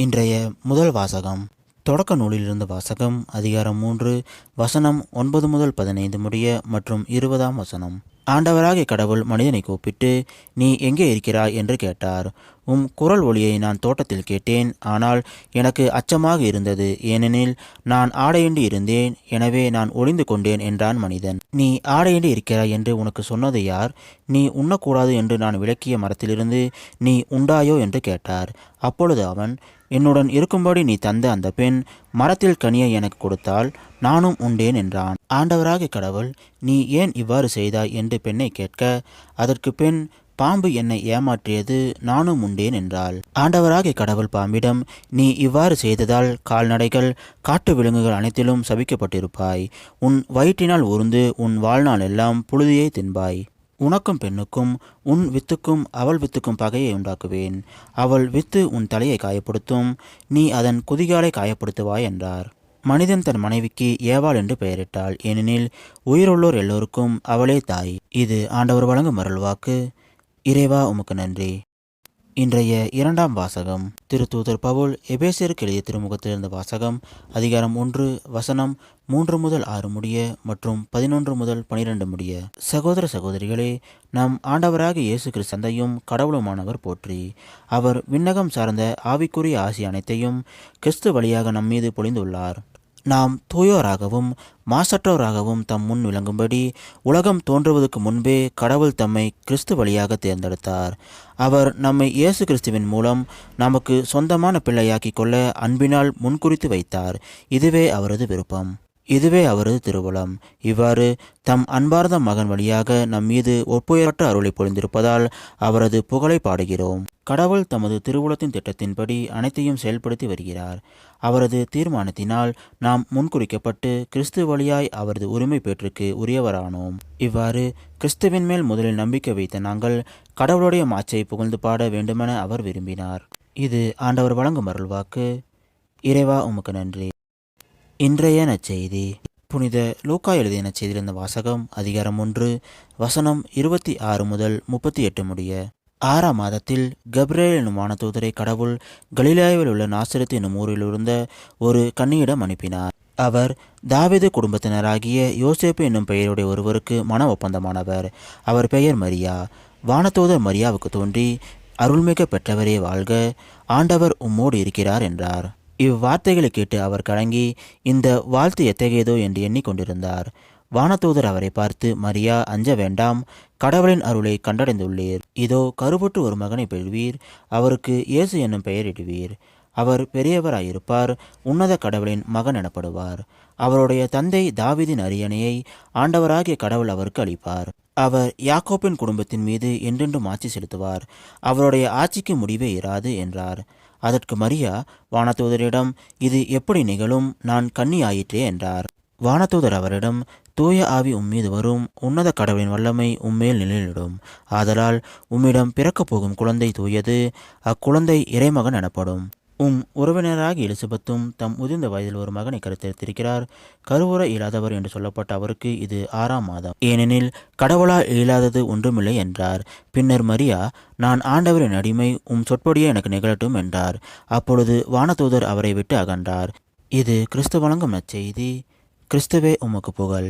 இன்றைய முதல் வாசகம் தொடக்க நூலிலிருந்து வாசகம். அதிகாரம் 3 வசனம் 9 முதல் 15 முடிய மற்றும் 20ஆம் வசனம். ஆண்டவராகிய கடவுள் மனிதனை கூப்பிட்டு, நீ எங்கே இருக்கிறாய் என்று கேட்டார். உம் குரல் ஒலியை நான் தோட்டத்தில் கேட்டேன், ஆனால் எனக்கு அச்சமாக இருந்தது, ஏனெனில் நான் ஆடையின்றி இருந்தேன், எனவே நான் ஒளிந்து கொண்டேன் என்றான் மனிதன். நீ ஆடையின்றி இருக்கிறாய் என்று உனக்கு சொன்னது யார்? நீ உண்ணக்கூடாது என்று நான் விலக்கிய மரத்திலிருந்து நீ உண்டாயோ என்று கேட்டார். அப்பொழுது அவன், என்னுடன் இருக்கும்படி நீ தந்த அந்த பெண் மரத்தில் கனியை எனக்கு கொடுத்தால் நானும் உண்டேன் என்றான். ஆண்டவராகிய கடவுள், நீ ஏன் இவ்வாறு செய்தாய் என்று பெண்ணை கேட்க, அதற்கு பெண், பாம்பு என்னை ஏமாற்றியது, நானும் உண்டேன் என்றாள். ஆண்டவராகிய கடவுள் பாம்பிடம், நீ இவ்வாறு செய்ததால் கால்நடைகள் காட்டு விலங்குகள் அனைத்திலும் சபிக்கப்பட்டிருப்பாய். உன் வயிற்றினால் உருந்து உன் வாழ்நாள் எல்லாம் புழுதியை தின்பாய். உனக்கும் பெண்ணுக்கும் உன் வித்துக்கும் அவள் வித்துக்கும் பகையை உண்டாக்குவேன். அவள் வித்து உன் தலையை காயப்படுத்தும், நீ அதன் குதிகாலை காயப்படுத்துவாய் என்றார். மனிதன் தன் மனைவிக்கு ஏவாள் என்று பெயரிட்டாள், ஏனெனில் உயிருள்ளோர் எல்லோருக்கும் அவளே தாய். இது ஆண்டவர் வழங்கும் அருள்வாக்கு. இறைவா உமக்கு நன்றி. இன்றைய இரண்டாம் வாசகம். திருத்தூதர் பவுல் எபேசியருக்கு எழுதிய திருமுகத்திலிருந்த வாசகம். அதிகாரம் 1 வசனம் 3 முதல் 6 முடிய மற்றும் 11 முதல் 12 முடிய. சகோதர சகோதரிகளே, நம் ஆண்டவராகிய இயேசு கிறிஸ்து தந்தையும் கடவுளுமானவர் போற்றி. அவர் விண்ணகம் சார்ந்த ஆவிக்குரிய ஆசி அனைத்தையும் கிறிஸ்து வழியாக நம்மீது பொழிந்துள்ளார். நாம் தூயோராகவும் மாசற்றோராகவும் தம் முன் விளங்கும்படி உலகம் தோன்றுவதற்கு முன்பே கடவுள் தம்மை கிறிஸ்து வழியாக தேர்ந்தெடுத்தார். அவர் நம்மை இயேசு கிறிஸ்துவின் மூலம் நமக்கு சொந்தமான பிள்ளையாக்கி கொள்ள அன்பினால் முன்குறித்து வைத்தார். இதுவே அவரது விருப்பம், இதுவே அவரது திருவுளம். இவ்வாறு தம் அன்பார்ந்த மகன் வழியாக நம் மீது ஒப்புயரற்ற அருளை பொழிந்திருப்பதால் அவரது புகழை பாடுகிறோம். கடவுள் தமது திருவுளத்தின் திட்டத்தின்படி அனைத்தையும் செயல்படுத்தி வருகிறார். அவரது தீர்மானத்தினால் நாம் முன்குறிக்கப்பட்டு கிறிஸ்து வழியாய் அவரது உரிமை பேற்றுக்கு உரியவரானோம். இவ்வாறு கிறிஸ்துவின் மேல் முதலில் நம்பிக்கை வைத்த நாங்கள் கடவுளுடைய மாட்சியை புகழ்ந்து பாட வேண்டுமென அவர் விரும்பினார். இது ஆண்டவர் வழங்கும் அருள்வாக்கு. இறைவா உமக்கு நன்றி. இன்றைய நற்செய்தி. புனித லூக்கா எழுதிய நற்செய்தியிலிருந்த வாசகம். அதிகாரம் 1 வசனம் 26 முதல் 38 முடிய. 6ஆம் மாதத்தில் கப்ரியேல் என்னும் வானதூதரை கடவுள் கலிலேயாவில் உள்ள நாசரேத் என்னும் ஊரில் இருந்த ஒரு கன்னியிடம் அனுப்பினார். அவர் தாவீது குடும்பத்தினராகிய யோசேப்பு என்னும் பெயருடைய ஒருவருக்கு மன ஒப்பந்தமானவர். அவர் பெயர் மரியா. வானதூதர் மரியாவுக்கு தோன்றி, அருள்மிக பெற்றவரே வாழ்க, ஆண்டவர் உம்மோடு இருக்கிறார் என்றார். இவ்வார்த்தைகளை கேட்டு அவர் கலங்கி, இந்த வாழ்த்து எத்தகையதோ என்று எண்ணிக்கொண்டிருந்தார். வானதூதர் அவரை பார்த்து, மரியா, அஞ்ச வேண்டாம், கடவுளின் அருளை கண்டடைந்துள்ளீர். இதோ கருவுற்று ஒரு மகனை பெறுவீர், அவருக்கு இயேசு என்னும் பெயரிடுவீர். அவர் பெரியவராயிருப்பார், உன்னத கடவுளின் மகன் எனப்படுவார். அவருடைய தந்தை தாவீதின் அரியணையை ஆண்டவராகிய கடவுள் அவருக்கு அளிப்பார். அவர் யாக்கோப்பின் குடும்பத்தின் மீது என்றென்றும் ஆட்சி செலுத்துவார். அவருடைய ஆட்சிக்கு முடிவே இராது என்றார். அதற்கு மரியா வானதூதரிடம், இது எப்படி நிகழும்? நான் கன்னி ஆயிற்றே என்றார். வானதூதர் அவரிடம், தூய ஆவி உம்மீது வரும், உன்னத கடவுளின் வல்லமை உம்மேல் நிழலிடும். ஆதலால் உம்மிடம் பிறக்கப் போகும் குழந்தை தூயது, அக்குழந்தை இறைமகன் எனப்படும். உறவினராகி எலிசபெத்தும் தம் முதிர்ந்த வயதில் ஒரு மகனை கருத்தரித்திருக்கிறார். கருவுற இயலாதவர் என்று சொல்லப்பட்ட அவருக்கு இது 6ஆம் மாதம், ஏனெனில் கடவுளால் இயலாதது ஒன்றுமில்லை என்றார். பின்னர் மரியா, நான் ஆண்டவரின் அடிமை, சொற்படியே எனக்கு நிகழட்டும் என்றார். அப்பொழுது வானதூதர் அவரை விட்டு அகன்றார். இது கிறிஸ்து வழங்கும் நற்செய்தி. கிறிஸ்துவே உமக்கு புகழ்.